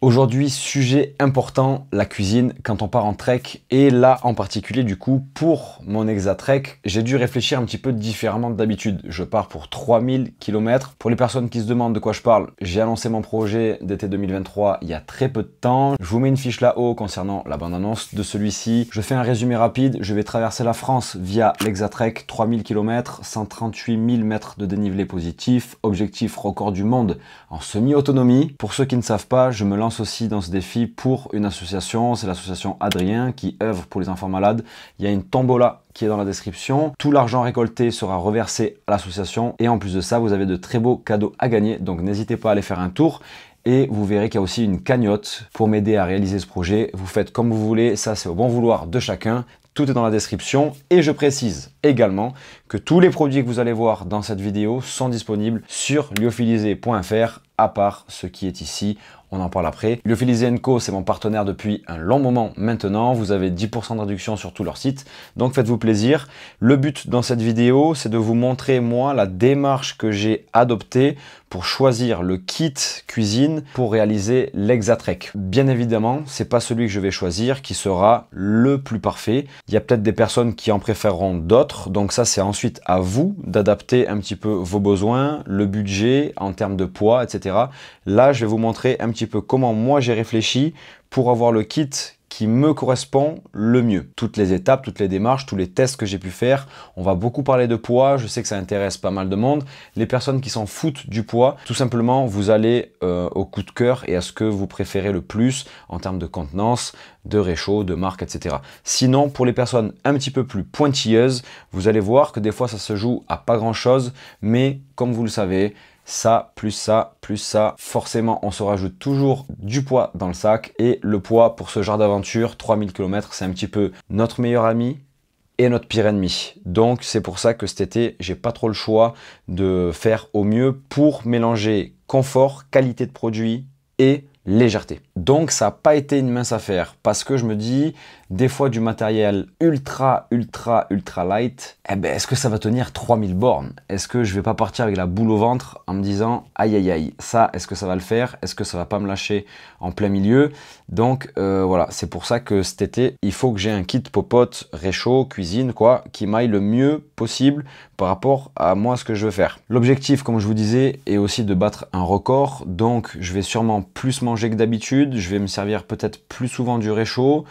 Aujourd'hui, sujet important, la cuisine quand on part en trek et là en particulier du coup pour mon Exatrek, j'ai dû réfléchir un petit peu différemment que d'habitude. Je pars pour 3000 km. Pour les personnes qui se demandent de quoi je parle, j'ai annoncé mon projet d'été 2023 il y a très peu de temps. Je vous mets une fiche là-haut concernant la bande-annonce de celui-ci. Je fais un résumé rapide, je vais traverser la France via l'Exatrek, 3000 km, 138 000 mètres de dénivelé positif, objectif record du monde en semi-autonomie. Pour ceux qui ne savent pas, je me lance aussi dans ce défi pour une association, c'est l'association Adrien qui œuvre pour les enfants malades. Il y a une tombola qui est dans la description. Tout l'argent récolté sera reversé à l'association et en plus de ça, vous avez de très beaux cadeaux à gagner. Donc n'hésitez pas à aller faire un tour. Et vous verrez qu'il y a aussi une cagnotte pour m'aider à réaliser ce projet. Vous faites comme vous voulez, ça c'est au bon vouloir de chacun. Tout est dans la description et je précise également que tous les produits que vous allez voir dans cette vidéo sont disponibles sur lyophilisé.fr à part ce qui est ici, on en parle après. Lyophilisé & Co, c'est mon partenaire depuis un long moment maintenant. Vous avez 10% de réduction sur tout leur site, donc faites-vous plaisir. Le but dans cette vidéo, c'est de vous montrer moi la démarche que j'ai adoptée pour choisir le kit cuisine pour réaliser l'Exatrek. Bien évidemment, c'est pas celui que je vais choisir qui sera le plus parfait. Il y a peut-être des personnes qui en préféreront d'autres, donc ça c'est ensuite à vous d'adapter un petit peu vos besoins, le budget en termes de poids, etc. Là, je vais vous montrer un petit peu comment moi j'ai réfléchi pour avoir le kit qui me correspond le mieux. Toutes les étapes, toutes les démarches, tous les tests que j'ai pu faire. On va beaucoup parler de poids, je sais que ça intéresse pas mal de monde. Les personnes qui s'en foutent du poids, tout simplement, vous allez au coup de cœur et à ce que vous préférez le plus en termes de contenance, de réchaud, de marque, etc. Sinon, pour les personnes un petit peu plus pointilleuses, vous allez voir que des fois ça se joue à pas grand chose, mais comme vous le savez, ça, plus ça, forcément on se rajoute toujours du poids dans le sac et le poids pour ce genre d'aventure, 3000 km, c'est un petit peu notre meilleur ami et notre pire ennemi. Donc c'est pour ça que cet été, j'ai pas trop le choix de faire au mieux pour mélanger confort, qualité de produit et légèreté. Donc ça n'a pas été une mince affaire parce que je me dis, des fois du matériel ultra light, eh ben, est-ce que ça va tenir 3000 bornes? Est-ce que je vais pas partir avec la boule au ventre en me disant aïe aïe aïe, ça est-ce que ça va le faire? Est-ce que ça va pas me lâcher en plein milieu? Donc voilà, c'est pour ça que cet été, il faut que j'ai un kit popote, réchaud, cuisine, quoi, qui m'aille le mieux possible par rapport à moi ce que je veux faire. L'objectif, comme je vous disais, est aussi de battre un record, donc je vais sûrement plus manger que d'habitude, je vais me servir peut-être plus souvent du réchaud.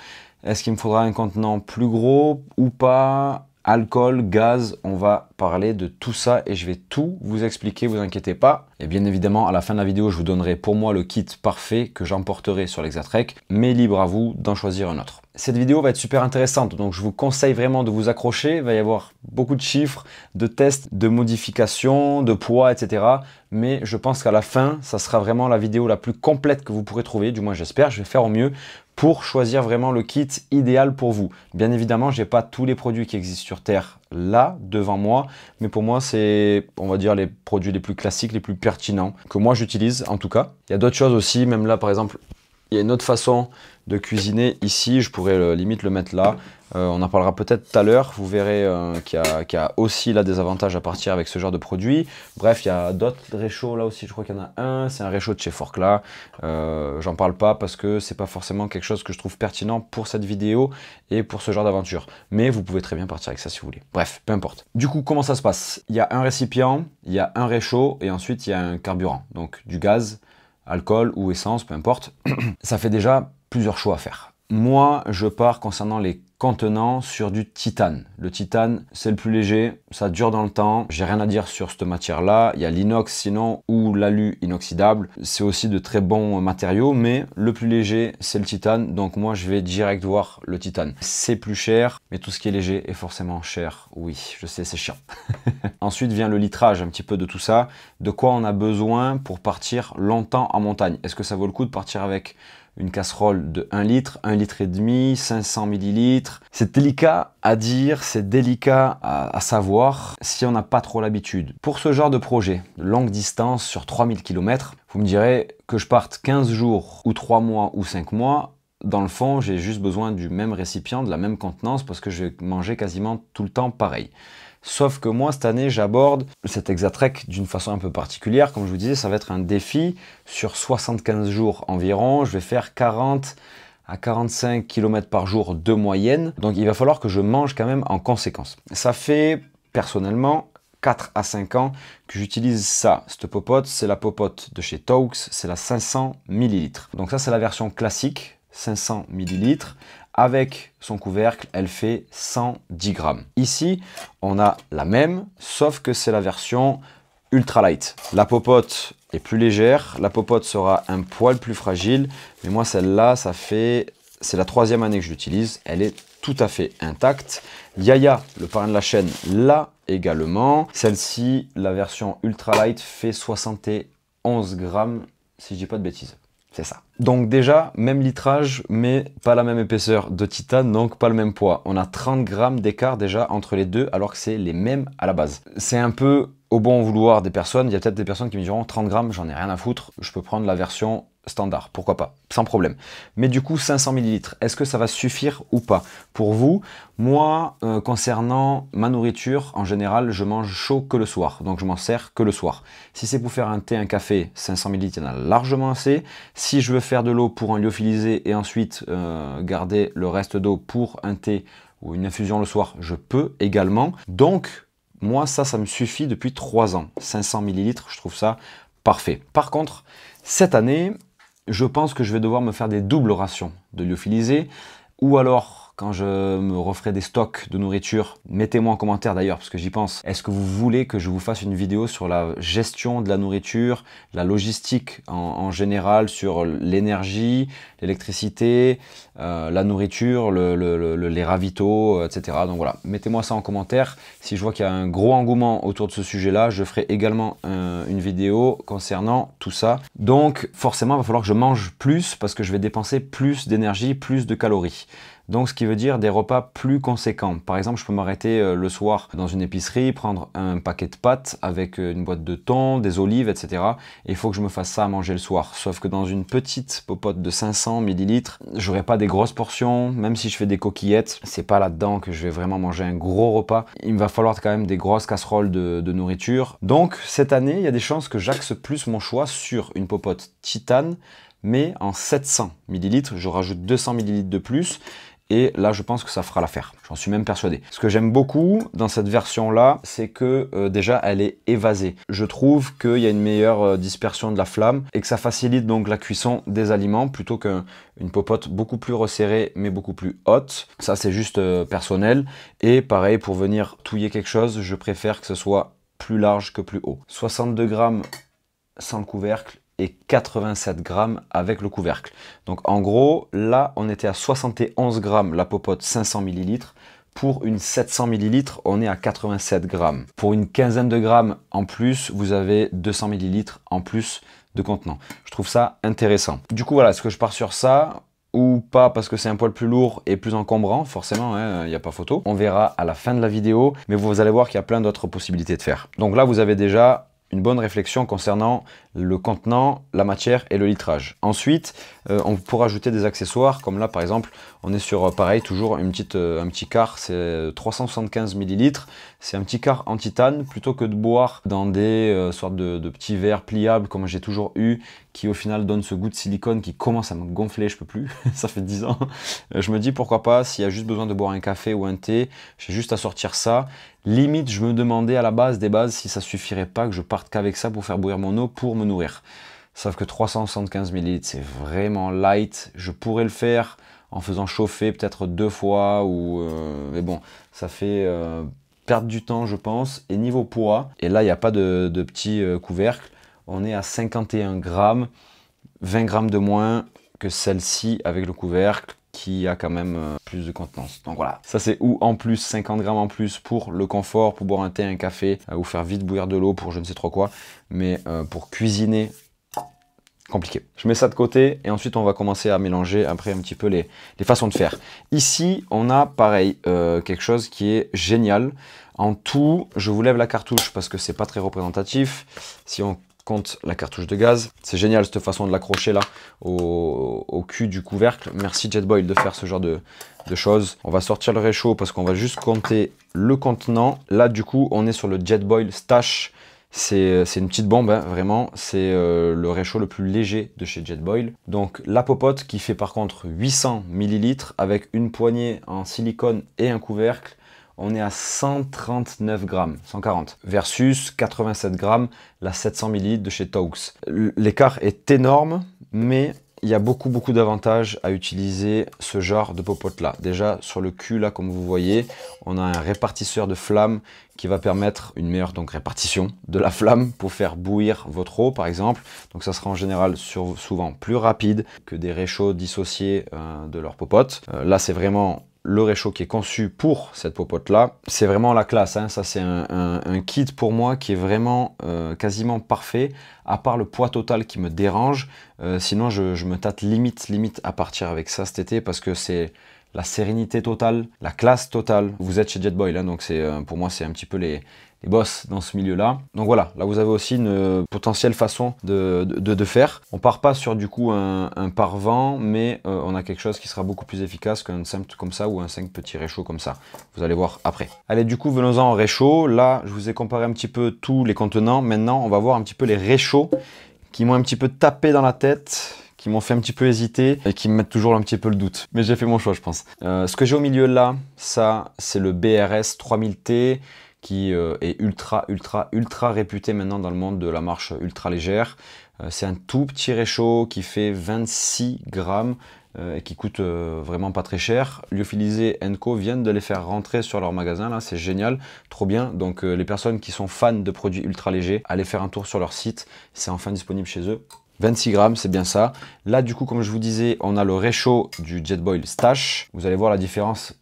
Est-ce qu'il me faudra un contenant plus gros ou pas? Alcool, gaz, on va parler de tout ça et je vais tout vous expliquer, vous inquiétez pas. Et bien évidemment, à la fin de la vidéo, je vous donnerai pour moi le kit parfait que j'emporterai sur l'Exatrek, mais libre à vous d'en choisir un autre. Cette vidéo va être super intéressante, donc je vous conseille vraiment de vous accrocher. Il va y avoir beaucoup de chiffres, de tests, de modifications, de poids, etc. Mais je pense qu'à la fin, ça sera vraiment la vidéo la plus complète que vous pourrez trouver, du moins j'espère. Je vais faire au mieux pour choisir vraiment le kit idéal pour vous. Bien évidemment, je n'ai pas tous les produits qui existent sur Terre là, devant moi, mais pour moi, c'est, on va dire, les produits les plus classiques, les plus pertinents, que moi j'utilise en tout cas. Il y a d'autres choses aussi, même là par exemple, il y a une autre façon de cuisiner ici, je pourrais limite le mettre là. On en parlera peut-être tout à l'heure, vous verrez qu'il y a aussi là des avantages à partir avec ce genre de produit. Bref, il y a d'autres réchauds là aussi, je crois qu'il y en a un, c'est un réchaud de chez Forclaz. J'en parle pas parce que c'est pas forcément quelque chose que je trouve pertinent pour cette vidéo et pour ce genre d'aventure. Mais vous pouvez très bien partir avec ça si vous voulez. Bref, peu importe. Du coup, comment ça se passe? Il y a un récipient, il y a un réchaud et ensuite il y a un carburant, donc du gaz, alcool ou essence, peu importe. Ça fait déjà plusieurs choix à faire. Moi, je pars concernant les contenants sur du titane. Le titane, c'est le plus léger, ça dure dans le temps. J'ai rien à dire sur cette matière-là. Il y a l'inox sinon ou l'alu inoxydable. C'est aussi de très bons matériaux, mais le plus léger, c'est le titane. Donc moi, je vais direct voir le titane. C'est plus cher, mais tout ce qui est léger est forcément cher. Oui, je sais, c'est chiant. Ensuite vient le litrage un petit peu de tout ça. De quoi on a besoin pour partir longtemps en montagne? Est-ce que ça vaut le coup de partir avec une casserole de 1 litre, 1,5 litre, 500 millilitres. C'est délicat à dire, c'est délicat à savoir si on n'a pas trop l'habitude. Pour ce genre de projet, de longue distance sur 3000 km, vous me direz que je parte 15 jours ou 3 mois ou 5 mois, dans le fond, j'ai juste besoin du même récipient, de la même contenance, parce que je vais manger quasiment tout le temps pareil. Sauf que moi, cette année, j'aborde cet Exatrek d'une façon un peu particulière. Comme je vous disais, ça va être un défi. Sur 75 jours environ, je vais faire 40 à 45 km par jour de moyenne. Donc il va falloir que je mange quand même en conséquence. Ça fait, personnellement, 4 à 5 ans que j'utilise ça. Cette popote, c'est la popote de chez Taux, c'est la 500 ml. Donc ça, c'est la version classique, 500 ml. Avec son couvercle, elle fait 110 grammes. Ici, on a la même, sauf que c'est la version ultra light. La popote est plus légère, la popote sera un poil plus fragile, mais moi celle-là, c'est la 3e année que je l'utilise, elle est tout à fait intacte. Yaya, le parrain de la chaîne, l'a également. Celle-ci, la version ultra light, fait 71 grammes, si je dis pas de bêtises. C'est ça. Donc déjà, même litrage, mais pas la même épaisseur de titane, donc pas le même poids. On a 30 grammes d'écart déjà entre les deux, alors que c'est les mêmes à la base. C'est un peu au bon vouloir des personnes. Il y a peut-être des personnes qui me diront 30 grammes, j'en ai rien à foutre, je peux prendre la version standard, pourquoi pas, sans problème. Mais du coup, 500 ml, est-ce que ça va suffire ou pas pour vous? Moi, concernant ma nourriture, en général, je mange chaud que le soir, donc je m'en sers que le soir. Si c'est pour faire un thé, un café, 500 ml, il y en a largement assez. Si je veux faire de l'eau pour un lyophilisé et ensuite garder le reste d'eau pour un thé ou une infusion le soir, je peux également. Donc, moi, ça me suffit depuis 3 ans. 500 ml, je trouve ça parfait. Par contre, cette année, je pense que je vais devoir me faire des doubles rations de lyophilisé, ou alors quand je me referai des stocks de nourriture, mettez-moi en commentaire d'ailleurs parce que j'y pense. Est-ce que vous voulez que je vous fasse une vidéo sur la gestion de la nourriture, la logistique en général, sur l'énergie, l'électricité, la nourriture, les ravitaux, etc. Donc voilà, mettez-moi ça en commentaire. Si je vois qu'il y a un gros engouement autour de ce sujet-là, je ferai également une vidéo concernant tout ça. Donc forcément, il va falloir que je mange plus parce que je vais dépenser plus d'énergie, plus de calories. Donc ce qui veut dire des repas plus conséquents. Par exemple, je peux m'arrêter le soir dans une épicerie, prendre un paquet de pâtes avec une boîte de thon, des olives, etc. Et il faut que je me fasse ça à manger le soir. Sauf que dans une petite popote de 500 ml, j'aurai pas des grosses portions, même si je fais des coquillettes. C'est pas là-dedans que je vais vraiment manger un gros repas. Il me va falloir quand même des grosses casseroles de nourriture. Donc cette année, il y a des chances que j'axe plus mon choix sur une popote titane, mais en 700 ml. Je rajoute 200 ml de plus. Et là, je pense que ça fera l'affaire. J'en suis même persuadé. Ce que j'aime beaucoup dans cette version-là, c'est que déjà, elle est évasée. Je trouve qu'il y a une meilleure dispersion de la flamme et que ça facilite donc la cuisson des aliments plutôt qu'une popote beaucoup plus resserrée mais beaucoup plus haute. Ça, c'est juste personnel. Et pareil, pour venir touiller quelque chose, je préfère que ce soit plus large que plus haut. 62 grammes sans le couvercle et 87 grammes avec le couvercle. Donc en gros, là, on était à 71 grammes la popote 500 ml. Pour une 700 ml, on est à 87 grammes. Pour une quinzaine de grammes en plus, vous avez 200 ml en plus de contenant. Je trouve ça intéressant. Du coup, voilà, est-ce que je pars sur ça ou pas parce que c'est un poil plus lourd et plus encombrant, forcément, il n'y a pas photo. On verra à la fin de la vidéo, mais vous allez voir qu'il y a plein d'autres possibilités de faire. Donc là, vous avez déjà une bonne réflexion concernant le contenant, la matière et le litrage. Ensuite, on pourra ajouter des accessoires, comme là par exemple, on est sur pareil, toujours un petit quart, c'est 375 ml. C'est un petit quart en titane, plutôt que de boire dans des sortes de petits verres pliables comme j'ai toujours eu, qui au final donnent ce goût de silicone qui commence à me gonfler, je peux plus, ça fait 10 ans. Je me dis pourquoi pas, s'il y a juste besoin de boire un café ou un thé, j'ai juste à sortir ça. Limite, je me demandais à la base des bases si ça suffirait pas que je parte qu'avec ça pour faire bouillir mon eau pour me nourrir. Sauf que 375 ml, c'est vraiment light. Je pourrais le faire en faisant chauffer peut-être 2 fois, mais bon, ça fait perdre du temps, je pense. Et niveau poids, et là, il n'y a pas de petit couvercle, on est à 51 grammes, 20 grammes de moins que celle-ci avec le couvercle, qui a quand même plus de contenance. Donc voilà, ça c'est ou en plus 50 grammes en plus pour le confort, pour boire un thé, un café, ou faire vite bouillir de l'eau pour je ne sais trop quoi, mais pour cuisiner, compliqué. Je mets ça de côté et ensuite on va commencer à mélanger après un petit peu les façons de faire. Ici, on a pareil, quelque chose qui est génial. En tout, je vous lève la cartouche parce que c'est pas très représentatif. Si on contre la cartouche de gaz. C'est génial cette façon de l'accrocher là au cul du couvercle. Merci Jetboil de faire ce genre de choses. On va sortir le réchaud parce qu'on va juste compter le contenant. Là du coup on est sur le Jetboil Stash. C'est une petite bombe, hein, vraiment. C'est le réchaud le plus léger de chez Jetboil. Donc la popote qui fait par contre 800 ml avec une poignée en silicone et un couvercle. On est à 139 grammes, 140, versus 87 grammes, la 700 ml de chez Taux. L'écart est énorme, mais il y a beaucoup d'avantages à utiliser ce genre de popote là. Déjà sur le cul là, comme vous voyez, on a un répartisseur de flamme qui va permettre une meilleure répartition de la flamme pour faire bouillir votre eau par exemple. Donc ça sera en général souvent plus rapide que des réchauds dissociés de leur popote. Là c'est vraiment le réchaud qui est conçu pour cette popote là. C'est vraiment la classe, hein. Ça c'est un kit pour moi qui est vraiment quasiment parfait, à part le poids total qui me dérange. Sinon je me tâte limite à partir avec ça cet été parce que c'est la sérénité totale, la classe totale. Vous êtes chez Jetboil, hein, donc pour moi c'est un petit peu les boss dans ce milieu-là. Donc voilà, là vous avez aussi une potentielle façon de faire. On part pas sur du coup un pare-vent, mais on a quelque chose qui sera beaucoup plus efficace qu'un simple comme ça ou un 5 petits réchauds comme ça. Vous allez voir après. Allez, du coup, venons-en au réchaud. Là, je vous ai comparé un petit peu tous les contenants. Maintenant, on va voir un petit peu les réchauds qui m'ont un petit peu tapé dans la tête, qui m'ont fait un petit peu hésiter et qui me mettent toujours un petit peu le doute. Mais j'ai fait mon choix, je pense. Ce que j'ai au milieu là, ça, c'est le BRS 3000T, qui est ultra réputé maintenant dans le monde de la marche ultra légère. C'est un tout petit réchaud qui fait 26 grammes et qui coûte vraiment pas très cher. Lyophilisé & Co viennent de les faire rentrer sur leur magasin, là c'est génial, trop bien. Donc les personnes qui sont fans de produits ultra légers, allez faire un tour sur leur site, c'est enfin disponible chez eux. 26 grammes, c'est bien ça. Là du coup, comme je vous disais, on a le réchaud du Jetboil Stash. Vous allez voir, la différence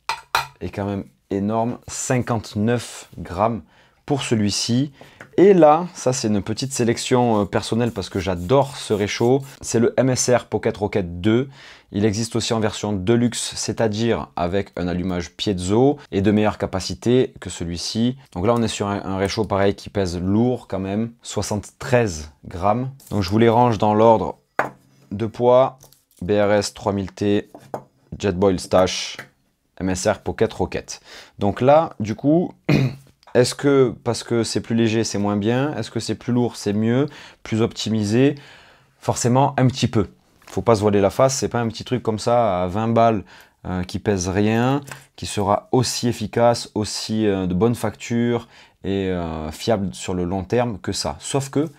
est quand même énorme, 59 grammes pour celui-ci. Et là, ça c'est une petite sélection personnelle parce que j'adore ce réchaud. C'est le MSR Pocket Rocket 2. Il existe aussi en version Deluxe, c'est-à-dire avec un allumage piezo et de meilleure capacité que celui-ci. Donc là, on est sur un réchaud pareil qui pèse lourd quand même, 73 grammes. Donc je vous les range dans l'ordre de poids. BRS 3000T, Jetboil Stash, MSR Pocket Rocket. Donc là, du coup, est-ce que parce que c'est plus léger, c'est moins bien? Est-ce que c'est plus lourd, c'est mieux? Plus optimisé? Forcément, un petit peu. Faut pas se voiler la face, c'est pas un petit truc comme ça à 20 balles qui pèse rien, qui sera aussi efficace, aussi de bonne facture et fiable sur le long terme que ça. Sauf que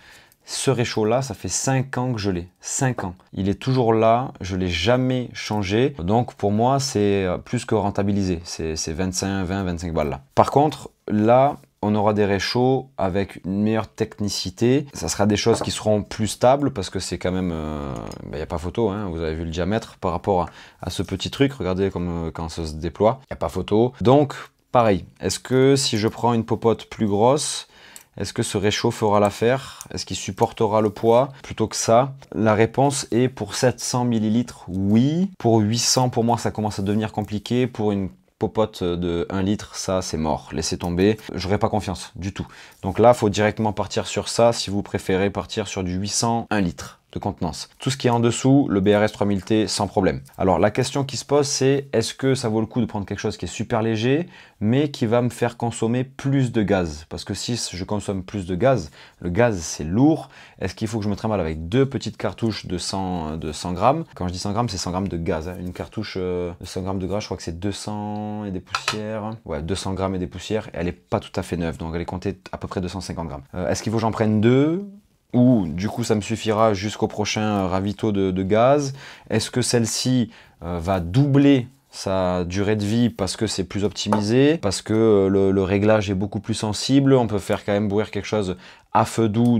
ce réchaud là, ça fait 5 ans que je l'ai, 5 ans. Il est toujours là, je l'ai jamais changé. Donc pour moi, c'est plus que rentabilisé. C'est 25 balles là. Par contre, là, on aura des réchauds avec une meilleure technicité. Ça sera des choses qui seront plus stables parce que c'est quand même... y a pas photo, hein, vous avez vu le diamètre par rapport à ce petit truc. Regardez comme quand ça se déploie, il n'y a pas photo. Donc, pareil, est-ce que si je prends une popote plus grosse, est-ce que ce réchaud fera l'affaire? Est-ce qu'il supportera le poids plutôt que ça? La réponse est pour 700 ml, oui. Pour 800, pour moi, ça commence à devenir compliqué. Pour une popote de 1 litre, ça, c'est mort. Laissez tomber. J'aurais pas confiance du tout. Donc là, il faut directement partir sur ça si vous préférez partir sur du 800, 1 litre de contenance. Tout ce qui est en dessous, le BRS 3000T, sans problème. Alors la question qui se pose, c'est est-ce que ça vaut le coup de prendre quelque chose qui est super léger, mais qui va me faire consommer plus de gaz? Parce que si je consomme plus de gaz, le gaz c'est lourd, est-ce qu'il faut que je me trimballe avec 2 petites cartouches de 100 grammes? Quand je dis 100 grammes, c'est 100 grammes de gaz. Hein. Une cartouche de 100 grammes de gaz, je crois que c'est 200 et des poussières. Ouais, 200 grammes et des poussières, et elle est pas tout à fait neuve, donc elle est comptée à peu près 250 grammes. Est-ce qu'il faut que j'en prenne 2? Ou du coup ça me suffira jusqu'au prochain ravito de gaz? Est-ce que celle-ci va doubler sa durée de vie parce que c'est plus optimisé, parce que le réglage est beaucoup plus sensible, on peut faire quand même bouillir quelque chose à feu doux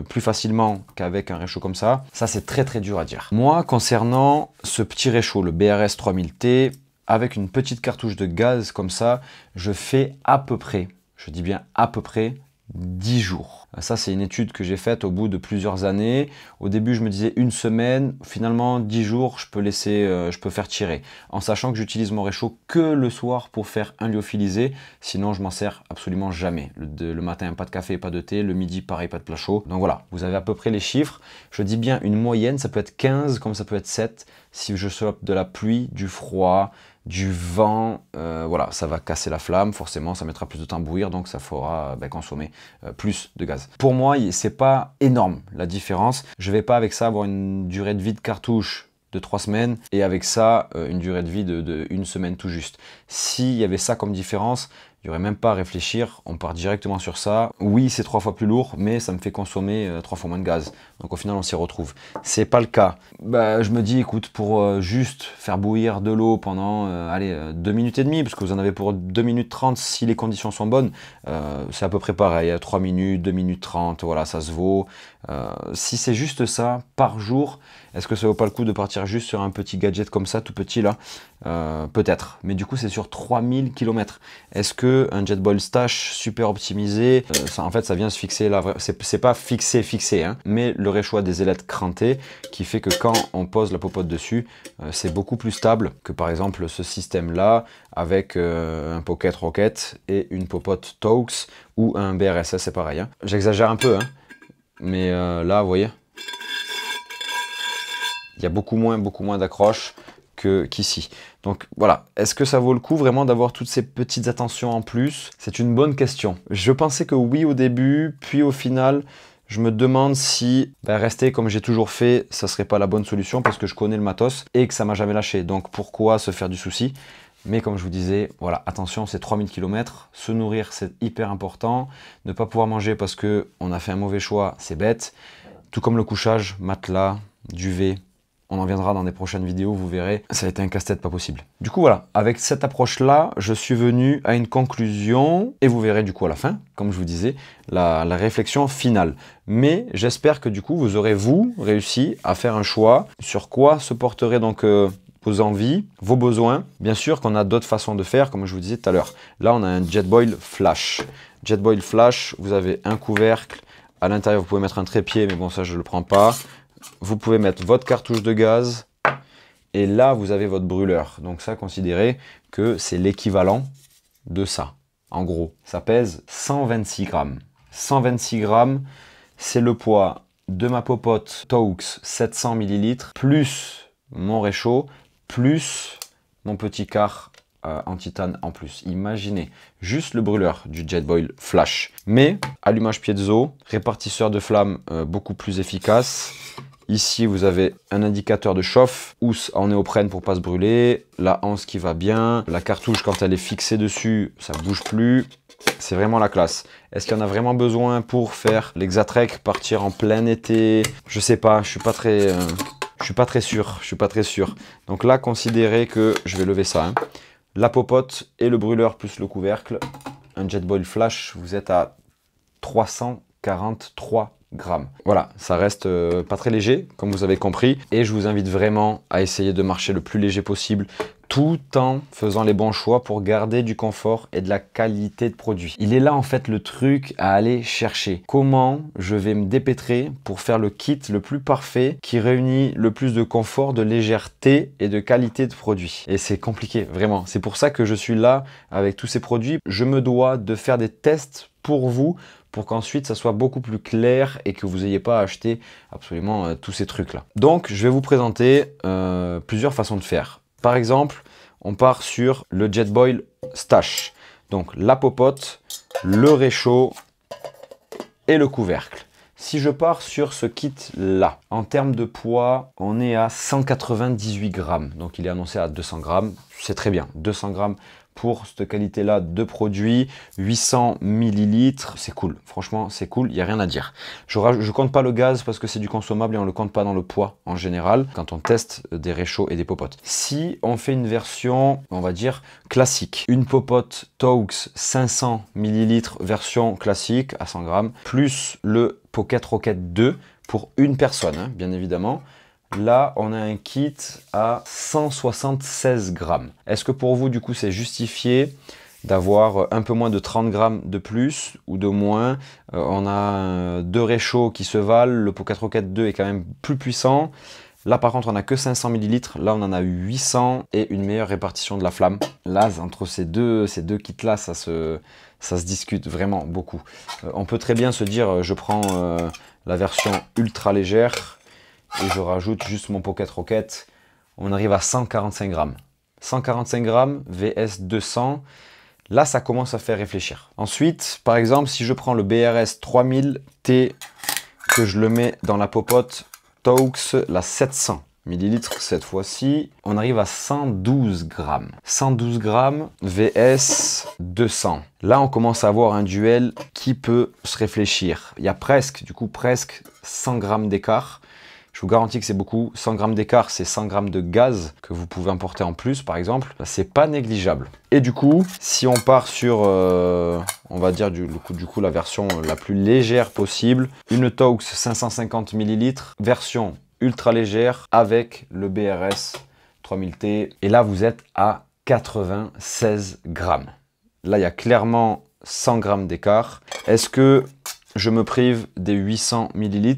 plus facilement qu'avec un réchaud comme ça? Ça c'est très dur à dire. Moi concernant ce petit réchaud, le BRS 3000T, avec une petite cartouche de gaz comme ça, je fais à peu près, je dis bien à peu près, 10 jours. Ça, c'est une étude que j'ai faite au bout de plusieurs années. Au début, je me disais une semaine. Finalement, 10 jours, je peux faire tirer. En sachant que j'utilise mon réchaud que le soir pour faire un lyophilisé. Sinon, je m'en sers absolument jamais. Le matin, pas de café, pas de thé. Le midi, pareil, pas de plat chaud. Donc voilà, vous avez à peu près les chiffres. Je dis bien une moyenne, ça peut être 15 comme ça peut être 7. Si je chope de la pluie, du froid, du vent, voilà, ça va casser la flamme, forcément, ça mettra plus de temps à bouillir, donc ça fera consommer plus de gaz. Pour moi, c'est pas énorme la différence. Je vais pas avec ça avoir une durée de vie de cartouche de 3 semaines et avec ça, une durée de vie de 1 semaine tout juste. S'il y avait ça comme différence, il n'y aurait même pas à réfléchir, on part directement sur ça. Oui, c'est 3 fois plus lourd, mais ça me fait consommer 3 fois moins de gaz. Donc au final, on s'y retrouve. C'est pas le cas. Je me dis, écoute, pour juste faire bouillir de l'eau pendant 2 minutes et demie, parce que vous en avez pour 2 minutes 30 si les conditions sont bonnes, c'est à peu près pareil, 3 minutes, 2 minutes 30, voilà, ça se vaut. Si c'est juste ça, par jour, est-ce que ça vaut pas le coup de partir juste sur un petit gadget comme ça, tout petit là? Peut-être, mais du coup c'est sur 3000 km. Est-ce que un Jetboil Stash super optimisé, en fait ça vient se fixer là, c'est pas fixé, hein, mais le réchaud a des ailettes crantées qui fait que quand on pose la popote dessus, c'est beaucoup plus stable que par exemple ce système là avec un Pocket Rocket et une popote Taux ou un BRSS, c'est pareil, hein. J'exagère un peu, hein, mais là vous voyez, il y a beaucoup moins d'accroche qu'ici. Donc voilà, est-ce que ça vaut le coup vraiment d'avoir toutes ces petites attentions en plus? C'est une bonne question. Je pensais que oui au début, puis au final, je me demande si rester comme j'ai toujours fait, ça serait pas la bonne solution parce que je connais le matos et que ça m'a jamais lâché. Donc pourquoi se faire du souci? Mais comme je vous disais, voilà, attention, c'est 3000 km. Se nourrir, c'est hyper important. Ne pas pouvoir manger parce qu'on a fait un mauvais choix, c'est bête. Tout comme le couchage, matelas, duvet. On en viendra dans des prochaines vidéos, vous verrez, ça a été un casse-tête pas possible. Du coup voilà, avec cette approche-là, je suis venu à une conclusion, et vous verrez du coup à la fin, comme je vous disais, la réflexion finale. Mais j'espère que du coup, vous aurez, réussi à faire un choix sur quoi se porterait donc vos envies, vos besoins. Bien sûr qu'on a d'autres façons de faire, comme je vous disais tout à l'heure. Là, on a un Jetboil Flash. Jetboil Flash, vous avez un couvercle. À l'intérieur, vous pouvez mettre un trépied, mais bon, ça, je ne le prends pas. Vous pouvez mettre votre cartouche de gaz et là vous avez votre brûleur. Donc ça, considérez que c'est l'équivalent de ça. En gros, ça pèse 126 grammes. 126 grammes, c'est le poids de ma popote Taux 700 ml plus mon réchaud plus mon petit quart en titane en plus. Imaginez juste le brûleur du Jetboil Flash. Mais allumage piezo, répartisseur de flamme beaucoup plus efficace. Ici, vous avez un indicateur de chauffe, housse en néoprène pour pas se brûler, la anse qui va bien, la cartouche quand elle est fixée dessus, ça bouge plus. C'est vraiment la classe. Est-ce qu'il y en a vraiment besoin pour faire l'Exatrek, partir en plein été? Je sais pas, je suis pas très sûr. Donc là, considérez que je vais lever ça, hein. La popote et le brûleur plus le couvercle. Un Jetboil Flash, vous êtes à 343 grammes. Voilà, ça reste pas très léger, comme vous avez compris. Et je vous invite vraiment à essayer de marcher le plus léger possible, tout en faisant les bons choix pour garder du confort et de la qualité de produit. Il est là en fait le truc à aller chercher. Comment je vais me dépêtrer pour faire le kit le plus parfait qui réunit le plus de confort, de légèreté et de qualité de produit. Et c'est compliqué, vraiment. C'est pour ça que je suis là avec tous ces produits. Je me dois de faire des tests pour vous, pour qu'ensuite ça soit beaucoup plus clair et que vous n'ayez pas à acheter absolument tous ces trucs-là. Donc, je vais vous présenter plusieurs façons de faire. Par exemple, on part sur le Jetboil Stash. Donc, la popote, le réchaud et le couvercle. Si je pars sur ce kit-là, en termes de poids, on est à 198 grammes. Donc, il est annoncé à 200 grammes. C'est très bien, 200 grammes pour cette qualité-là de produit, 800 millilitres, c'est cool. Franchement, c'est cool, il n'y a rien à dire. Je compte pas le gaz parce que c'est du consommable et on le compte pas dans le poids en général quand on teste des réchauds et des popotes. Si on fait une version, on va dire, classique, une popote Taux 500 millilitres version classique à 100 grammes, plus le Pocket Rocket 2 pour une personne, hein, bien évidemment. Là, on a un kit à 176 grammes. Est-ce que pour vous, du coup, c'est justifié? d'avoir un peu moins de 30 grammes de plus ou de moins. On a deux réchauds qui se valent, le Pocket Rocket 2 est quand même plus puissant. Là par contre on n'a que 500 ml, là on en a 800 et une meilleure répartition de la flamme. Là entre ces deux kits là ça se discute vraiment beaucoup. On peut très bien se dire je prends la version ultra légère et je rajoute juste mon Pocket Rocket. On arrive à 145 grammes. 145 grammes vs 200. Là, ça commence à faire réfléchir. Ensuite, par exemple, si je prends le BRS 3000T, que je le mets dans la popote Taux, la 700 ml cette fois-ci, on arrive à 112 grammes. 112 grammes vs 200. Là, on commence à avoir un duel qui peut se réfléchir. Il y a presque 100 grammes d'écart. Je vous garantis que c'est beaucoup. 100 grammes d'écart, c'est 100 grammes de gaz que vous pouvez importer en plus, par exemple. C'est pas négligeable. Et du coup, si on part sur, on va dire du coup, la version la plus légère possible, une Taux 550 ml, version ultra légère avec le BRS 3000T. Et là, vous êtes à 96 grammes. Là, il y a clairement 100 grammes d'écart. Est-ce que je me prive des 800 ml?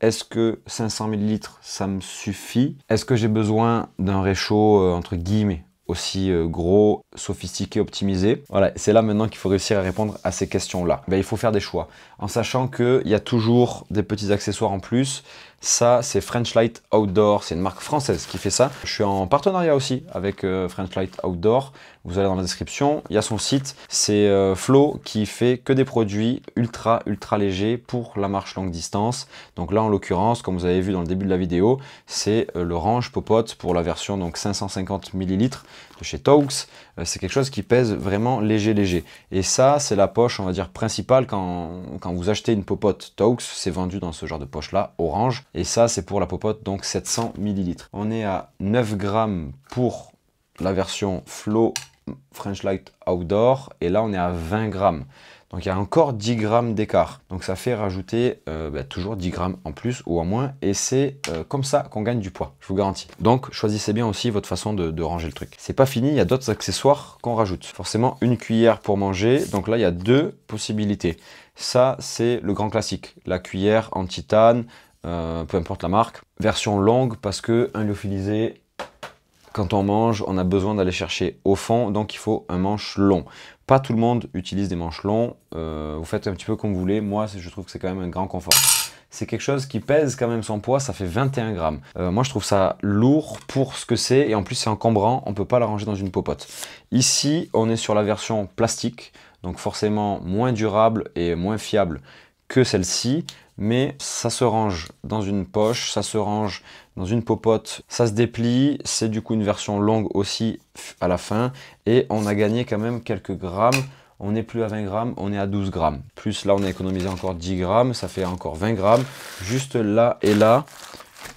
Est-ce que 500 ml, ça me suffit? Est-ce que j'ai besoin d'un réchaud, entre guillemets, aussi gros, sophistiqué, optimisé? Voilà, c'est là maintenant qu'il faut réussir à répondre à ces questions-là. Ben, il faut faire des choix, en sachant qu'il y a toujours des petits accessoires en plus. Ça, c'est French Light Outdoor, c'est une marque française qui fait ça. Je suis en partenariat aussi avec French Light Outdoor. Vous allez dans la description, il y a son site. C'est Flo qui fait que des produits ultra légers pour la marche longue distance. Donc là, en l'occurrence, comme vous avez vu dans le début de la vidéo, c'est le range popote pour la version donc 550 ml de chez Taux. C'est quelque chose qui pèse vraiment léger. Et ça, c'est la poche, on va dire, principale quand vous achetez une popote Taux. C'est vendu dans ce genre de poche-là, orange. Et ça, c'est pour la popote, donc 700 ml. On est à 9 grammes pour la version Flo French Light Outdoor. Et là, on est à 20 grammes. Donc, il y a encore 10 grammes d'écart. Donc, ça fait rajouter toujours 10 grammes en plus ou en moins. Et c'est comme ça qu'on gagne du poids, je vous garantis. Donc, choisissez bien aussi votre façon de ranger le truc. C'est pas fini, il y a d'autres accessoires qu'on rajoute. Forcément, une cuillère pour manger. Donc là, il y a deux possibilités. Ça, c'est le grand classique. La cuillère en titane, peu importe la marque. Version longue parce que un lyophilisé, quand on mange, on a besoin d'aller chercher au fond, donc il faut un manche long. Pas tout le monde utilise des manches longs, vous faites un petit peu comme vous voulez. Moi, je trouve que c'est quand même un grand confort. C'est quelque chose qui pèse quand même son poids, ça fait 21 grammes. Moi, je trouve ça lourd pour ce que c'est, et en plus, c'est encombrant, on ne peut pas la ranger dans une popote. Ici, on est sur la version plastique, donc forcément moins durable et moins fiable que celle-ci, mais ça se range dans une poche, ça se range dans une popote, ça se déplie, c'est du coup une version longue aussi à la fin, et on a gagné quand même quelques grammes. On n'est plus à 20 grammes, on est à 12 grammes. Plus là, on a économisé encore 10 grammes, ça fait encore 20 grammes. Juste là et là,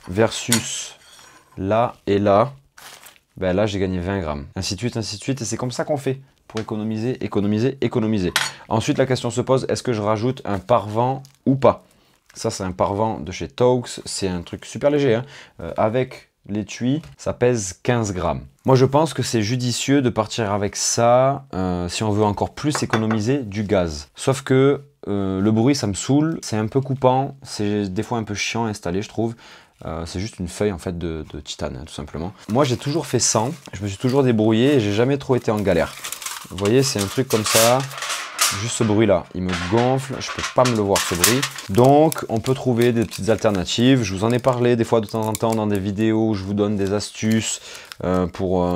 versus là et là, ben là, j'ai gagné 20 grammes. Ainsi de suite, et c'est comme ça qu'on fait pour économiser, économiser. Ensuite, la question se pose, est-ce que je rajoute un pare-vent ou pas? Ça, c'est un pare-vent de chez Taux, c'est un truc super léger, hein. Avec l'étui, ça pèse 15 grammes. Moi, je pense que c'est judicieux de partir avec ça si on veut encore plus économiser du gaz. Sauf que le bruit, ça me saoule, c'est un peu coupant, c'est des fois un peu chiant à installer, je trouve. C'est juste une feuille en fait de titane, hein, tout simplement. Moi, j'ai toujours fait sans, je me suis toujours débrouillé et j'ai jamais trop été en galère. Vous voyez, c'est un truc comme ça. Juste ce bruit là, il me gonfle, je peux pas me le voir ce bruit. Donc on peut trouver des petites alternatives. Je vous en ai parlé des fois de temps en temps dans des vidéos où je vous donne des astuces pour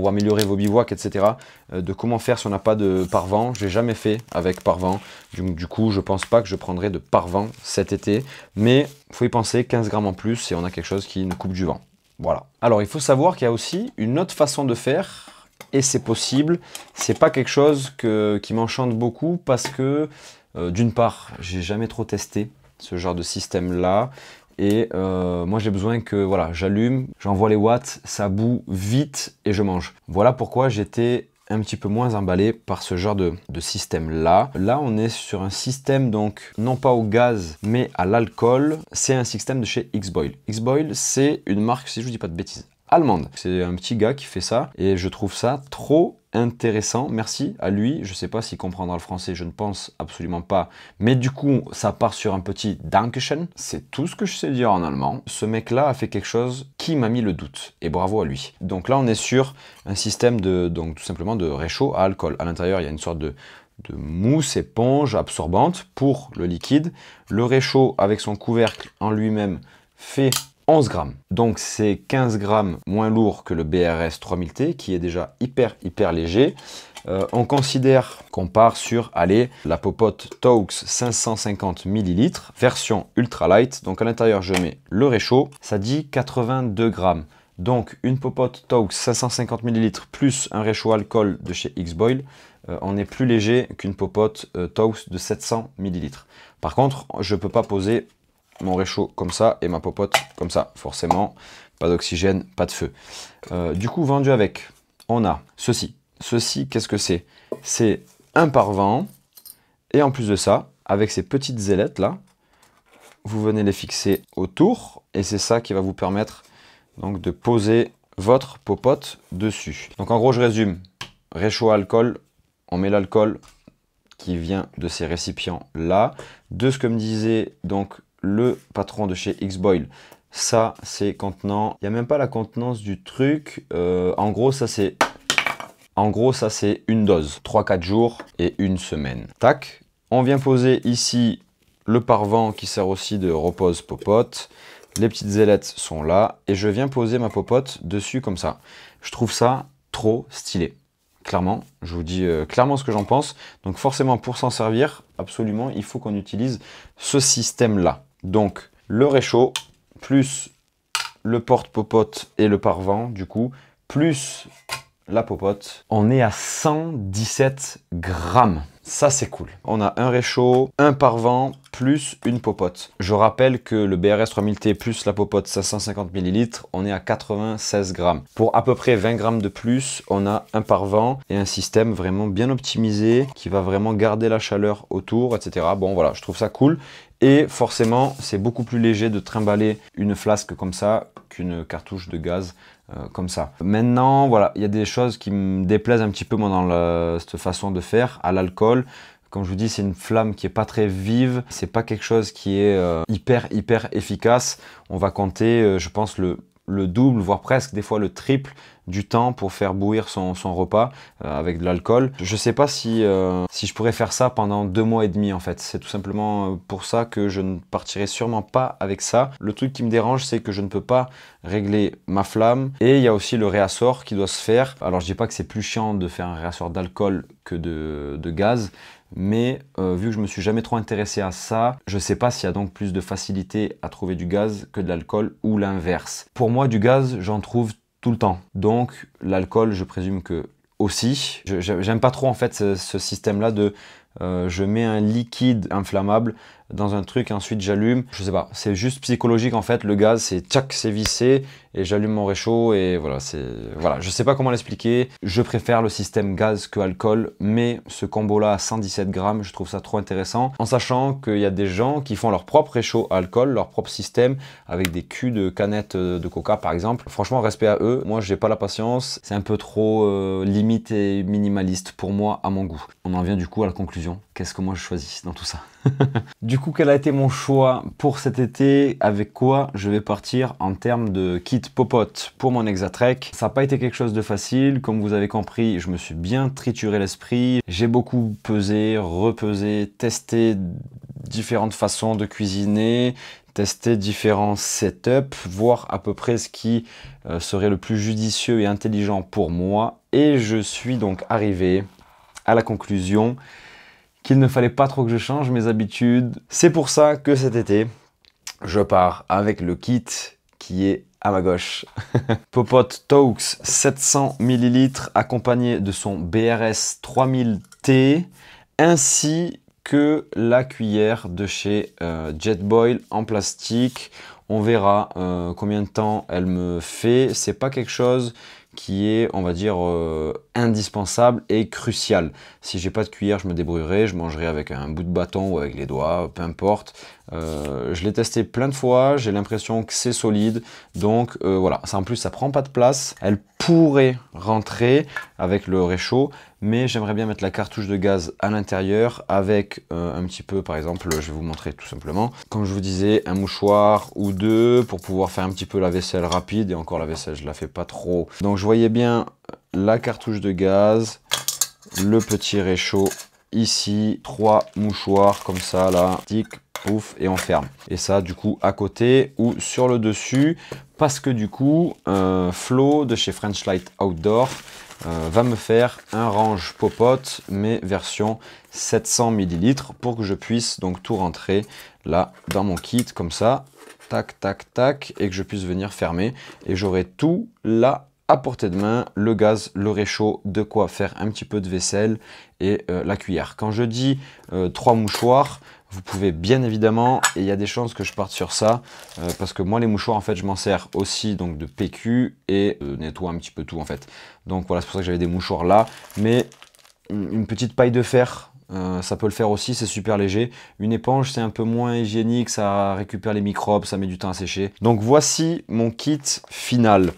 améliorer vos bivouacs, etc. De comment faire si on n'a pas de pare-vent. Je l'ai jamais fait avec pare-vent. Du coup, je pense pas que je prendrai de pare-vent cet été. Mais il faut y penser, 15 grammes en plus et on a quelque chose qui nous coupe du vent. Voilà. Alors il faut savoir qu'il y a aussi une autre façon de faire. Et c'est possible, c'est pas quelque chose qui m'enchante beaucoup parce que d'une part, j'ai jamais trop testé ce genre de système là et moi j'ai besoin que voilà, j'allume, j'envoie les watts, ça bout vite et je mange. Voilà pourquoi j'étais un petit peu moins emballé par ce genre de système là. Là on est sur un système donc non pas au gaz mais à l'alcool. C'est un système de chez X-Boil. X-Boil c'est une marque, si je vous dis pas de bêtises, allemande. C'est un petit gars qui fait ça et je trouve ça trop intéressant. Merci à lui. Je sais pas s'il comprendra le français, je ne pense absolument pas. Mais du coup, ça part sur un petit Dankeschön. C'est tout ce que je sais dire en allemand. Ce mec-là a fait quelque chose qui m'a mis le doute. Et bravo à lui. Donc là, on est sur un système de, donc tout simplement de réchaud à alcool. À l'intérieur, il y a une sorte de mousse éponge absorbante pour le liquide. Le réchaud avec son couvercle en lui-même fait 11 grammes. Donc c'est 15 grammes moins lourd que le BRS 3000T qui est déjà hyper léger. On considère qu'on part sur, allez, la popote Taux 550 ml, version ultra light. Donc à l'intérieur, je mets le réchaud. Ça dit 82 grammes. Donc une popote Taux 550 ml plus un réchaud alcool de chez X-Boil, on est plus léger qu'une popote Taux de 700 ml. Par contre, je ne peux pas poser mon réchaud comme ça et ma popote comme ça. Forcément, pas d'oxygène, pas de feu. Du coup, vendu avec, on a ceci. Ceci, qu'est-ce que c'est? C'est un pare-vent. Et en plus de ça, avec ces petites ailettes là, vous venez les fixer autour. Et c'est ça qui va vous permettre donc de poser votre popote dessus. Donc en gros, je résume. Réchaud à alcool, on met l'alcool qui vient de ces récipients là. De ce que me disait donc le patron de chez X-Boil, ça c'est contenant. Il n'y a même pas la contenance du truc. En gros, ça c'est une dose. 3-4 jours et une semaine. Tac. On vient poser ici le pare-vent qui sert aussi de repose popote. Les petites ailettes sont là. Et je viens poser ma popote dessus comme ça. Je trouve ça trop stylé. Clairement, je vous dis clairement ce que j'en pense. Donc forcément, pour s'en servir, absolument, il faut qu'on utilise ce système-là. Donc, le réchaud, plus le porte-popote et le pare-vent, du coup, plus la popote. On est à 117 grammes. Ça, c'est cool. On a un réchaud, un pare-vent, plus une popote. Je rappelle que le BRS 3000T plus la popote 550 ml, on est à 96 grammes. Pour à peu près 20 grammes de plus, on a un pare-vent et un système vraiment bien optimisé qui va vraiment garder la chaleur autour, etc. Bon, voilà, je trouve ça cool. Et forcément, c'est beaucoup plus léger de trimballer une flasque comme ça qu'une cartouche de gaz comme ça. Maintenant, voilà, il y a des choses qui me déplaisent un petit peu moi dans cette façon de faire à l'alcool. Comme je vous dis, c'est une flamme qui est pas très vive. C'est pas quelque chose qui est hyper efficace. On va compter, je pense, le double, voire presque des fois le triple du temps pour faire bouillir son repas avec de l'alcool. Je sais pas si je pourrais faire ça pendant 2 mois et demi en fait. C'est tout simplement pour ça que je ne partirai sûrement pas avec ça. Le truc qui me dérange, c'est que je ne peux pas régler ma flamme et il y a aussi le réassort qui doit se faire. Alors je dis pas que c'est plus chiant de faire un réassort d'alcool que de gaz, mais vu que je me suis jamais trop intéressé à ça, je sais pas s'il y a donc plus de facilité à trouver du gaz que de l'alcool ou l'inverse. Pour moi, du gaz, j'en trouve tout le temps. Donc l'alcool, je présume que aussi. J'aime pas trop en fait ce système-là de je mets un liquide inflammable dans un truc, ensuite j'allume. Je sais pas, c'est juste psychologique en fait. Le gaz, c'est tchac, c'est vissé et j'allume mon réchaud et voilà, voilà. Je sais pas comment l'expliquer. Je préfère le système gaz que alcool, mais ce combo-là à 117 grammes, je trouve ça trop intéressant. En sachant qu'il y a des gens qui font leur propre réchaud à alcool, leur propre système avec des culs de canettes de coca par exemple. Franchement, respect à eux. Moi, j'ai pas la patience. C'est un peu trop limite et minimaliste pour moi à mon goût. On en vient du coup à la conclusion. Qu'est-ce que moi je choisis dans tout ça? Du coup, quel a été mon choix pour cet été? Avec quoi je vais partir en termes de kit popote pour mon Exatrek? Ça n'a pas été quelque chose de facile. Comme vous avez compris, je me suis bien trituré l'esprit. J'ai beaucoup pesé, repesé, testé différentes façons de cuisiner, tester différents setups, voir à peu près ce qui serait le plus judicieux et intelligent pour moi. Et je suis donc arrivé à la conclusion qu'il ne fallait pas trop que je change mes habitudes. C'est pour ça que cet été, je pars avec le kit qui est à ma gauche. Popote Taux 700 ml accompagné de son BRS 3000T ainsi que la cuillère de chez Jetboil en plastique. On verra combien de temps elle me fait. C'est pas quelque chose qui est, on va dire, indispensable et crucial. Si j'ai pas de cuillère, je me débrouillerai, je mangerai avec un bout de bâton ou avec les doigts, peu importe. Je l'ai testé plein de fois, j'ai l'impression que c'est solide, donc voilà. Ça, en plus, ça prend pas de place. Elle pourrait rentrer avec le réchaud, mais j'aimerais bien mettre la cartouche de gaz à l'intérieur avec un petit peu, par exemple, je vais vous montrer tout simplement, comme je vous disais, un mouchoir ou deux pour pouvoir faire un petit peu la vaisselle rapide, et encore la vaisselle, je la fais pas trop. Donc je voyais bien la cartouche de gaz, le petit réchaud ici, 3 mouchoirs comme ça là, tic, pouf, et on ferme. Et ça du coup à côté ou sur le dessus, parce que du coup Flo de chez French Light Outdoor va me faire un range popote mais version 700 ml pour que je puisse donc tout rentrer là dans mon kit comme ça, tac tac tac, et que je puisse venir fermer, et j'aurai tout là à portée de main, le gaz, le réchaud, de quoi faire un petit peu de vaisselle et la cuillère. Quand je dis 3 mouchoirs, vous pouvez bien évidemment, et il y a des chances que je parte sur ça, parce que moi les mouchoirs en fait je m'en sers aussi donc de PQ et nettoie un petit peu tout en fait. Donc voilà, c'est pour ça que j'avais des mouchoirs là, mais une petite paille de fer, ça peut le faire aussi, c'est super léger. Une éponge, c'est un peu moins hygiénique, ça récupère les microbes, ça met du temps à sécher. Donc voici mon kit final.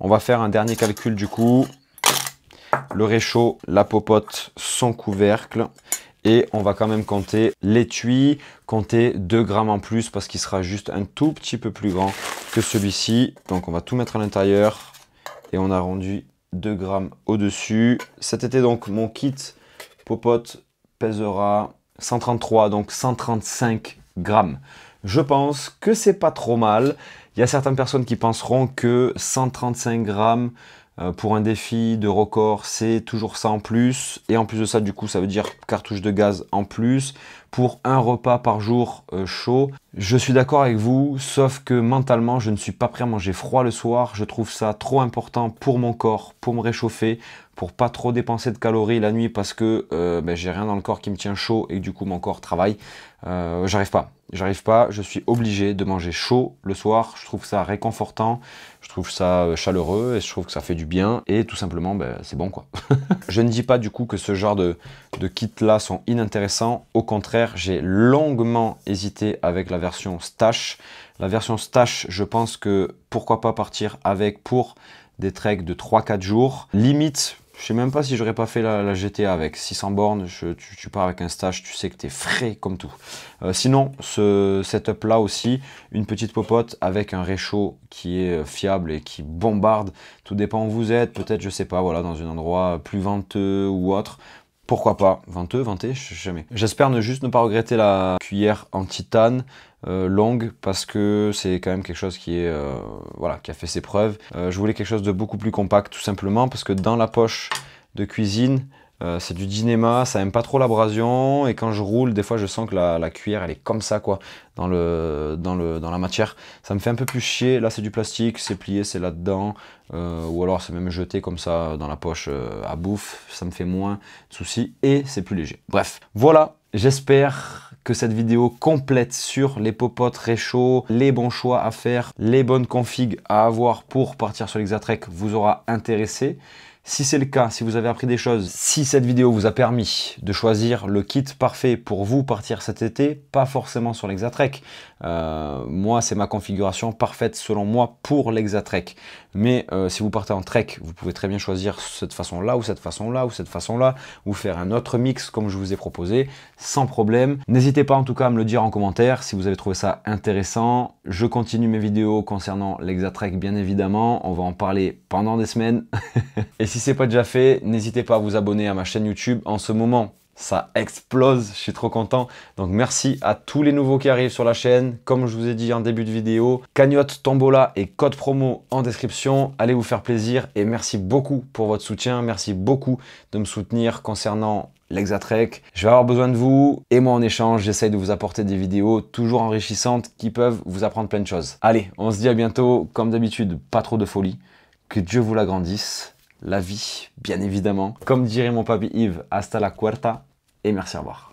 On va faire un dernier calcul du coup. Le réchaud, la popote, son couvercle. Et on va quand même compter l'étui, compter 2 grammes en plus parce qu'il sera juste un tout petit peu plus grand que celui-ci. Donc on va tout mettre à l'intérieur et on a rendu 2 grammes au-dessus. Cet été donc mon kit popote pèsera 133, donc 135 grammes. Je pense que c'est pas trop mal. Il y a certaines personnes qui penseront que 135 grammes pour un défi de record, c'est toujours ça en plus. Et en plus de ça, du coup, ça veut dire cartouche de gaz en plus pour un repas par jour chaud. Je suis d'accord avec vous, sauf que mentalement, je ne suis pas prêt à manger froid le soir. Je trouve ça trop important pour mon corps, pour me réchauffer, pour pas trop dépenser de calories la nuit parce que j'ai rien dans le corps qui me tient chaud et que du coup mon corps travaille. J'arrive pas, je suis obligé de manger chaud le soir. Je trouve ça réconfortant, je trouve ça chaleureux et je trouve que ça fait du bien et tout simplement c'est bon quoi. Je ne dis pas du coup que ce genre de kits là sont inintéressants, au contraire j'ai longuement hésité avec la version Stash. La version Stash, je pense que pourquoi pas partir avec pour des treks de 3-4 jours, limite. Je sais même pas si j'aurais pas fait la GTA avec 600 bornes, tu pars avec un Stash, tu sais que tu es frais comme tout. Sinon, ce setup là aussi, une petite popote avec un réchaud qui est fiable et qui bombarde. Tout dépend où vous êtes, peut-être, je sais pas, voilà, dans un endroit plus venteux ou autre. Pourquoi pas, venteux, venté, je sais jamais. J'espère ne pas regretter la cuillère en titane longue parce que c'est quand même quelque chose qui est voilà, qui a fait ses preuves. Je voulais quelque chose de beaucoup plus compact tout simplement parce que dans la poche de cuisine c'est du Dyneema, ça aime pas trop l'abrasion et quand je roule des fois je sens que la cuillère elle est comme ça quoi dans la matière. Ça me fait un peu plus chier. Là c'est du plastique, c'est plié, c'est là-dedans ou alors c'est même jeté comme ça dans la poche à bouffe. Ça me fait moins de soucis et c'est plus léger. Bref, voilà, j'espère que cette vidéo complète sur les popotes réchauds, les bons choix à faire, les bonnes configs à avoir pour partir sur l'Exatrek vous aura intéressé. Si c'est le cas, si vous avez appris des choses, si cette vidéo vous a permis de choisir le kit parfait pour vous partir cet été, pas forcément sur l'Exatrek. Moi, c'est ma configuration parfaite selon moi pour l'Exatrek. Mais si vous partez en trek, vous pouvez très bien choisir cette façon-là ou cette façon-là ou cette façon-là, ou faire un autre mix comme je vous ai proposé, sans problème. N'hésitez pas en tout cas à me le dire en commentaire si vous avez trouvé ça intéressant. Je continue mes vidéos concernant l'Exatrek bien évidemment, on va en parler pendant des semaines. Et si c'est pas déjà fait, n'hésitez pas à vous abonner à ma chaîne YouTube. En ce moment, ça explose, je suis trop content. Donc merci à tous les nouveaux qui arrivent sur la chaîne. Comme je vous ai dit en début de vidéo, cagnotte, tombola et code promo en description. Allez vous faire plaisir et merci beaucoup pour votre soutien. Merci beaucoup de me soutenir concernant l'Exatrek. Je vais avoir besoin de vous et moi en échange, j'essaye de vous apporter des vidéos toujours enrichissantes qui peuvent vous apprendre plein de choses. Allez, on se dit à bientôt. Comme d'habitude, pas trop de folie. Que Dieu vous l'agrandisse. La vie, bien évidemment. Comme dirait mon papy Yves, hasta la cuerta et merci, au revoir.